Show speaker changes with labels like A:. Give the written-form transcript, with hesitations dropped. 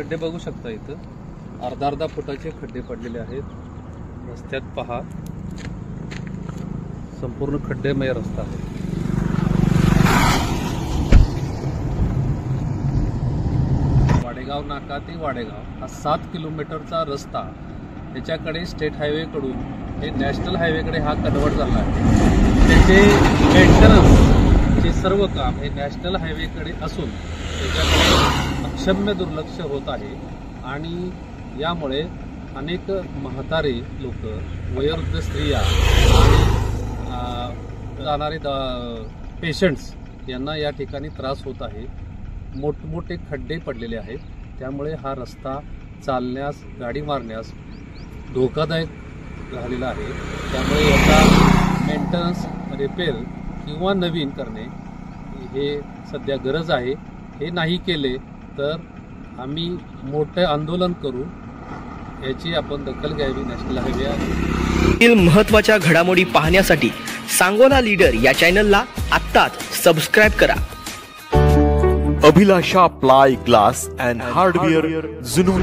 A: खड्डे बघू शकता, इथं अर्धा फुटाचे खड्डे पडलेले आहेत रस्त्यात। पहा, संपूर्ण खड्डेमय रस्ता आहे। वाडेगाव नाका ते वाडेगाव हा 7 किलोमीटरचा रस्ता, त्याच्याकडे स्टेट हायवे कडून हे नॅशनल हायवेकडे हा कन्वर्ट झाला आहे। त्याचे मेंटेनन्सचे सर्व काम हे नॅशनल हायवेकडे असून त्याच्याकडे अक्षम्य दुर्लक्ष होत आहे आणि यामुळे अनेक म्हातारे लोक, वयोवृद्ध स्त्रिया आणि जाणारे पेशंट्स यांना या ठिकाणी त्रास होत आहे। मोठमोठे खड्डे पडलेले आहेत, त्यामुळे हा रस्ता चालण्यास, गाडी मारण्यास धोकादायक झालेला आहे। त्यामुळे याचा मेंटेनन्स, रिपेअर किंवा नवीन करणे हे सध्या गरज आहे। हे नाही केले तर आम्ही मोठे आंदोलन करू, याची आपण दखल घ्यावी नॅशनल हायवे।
B: महत्त्वाच्या घडामोडी पाहण्यासाठी सांगोला लीडर या चॅनलला आत्ताच सबस्क्राइब करा।
C: अभिलाषा प्लाय ग्लास अँड हार्डवेअर जुनून।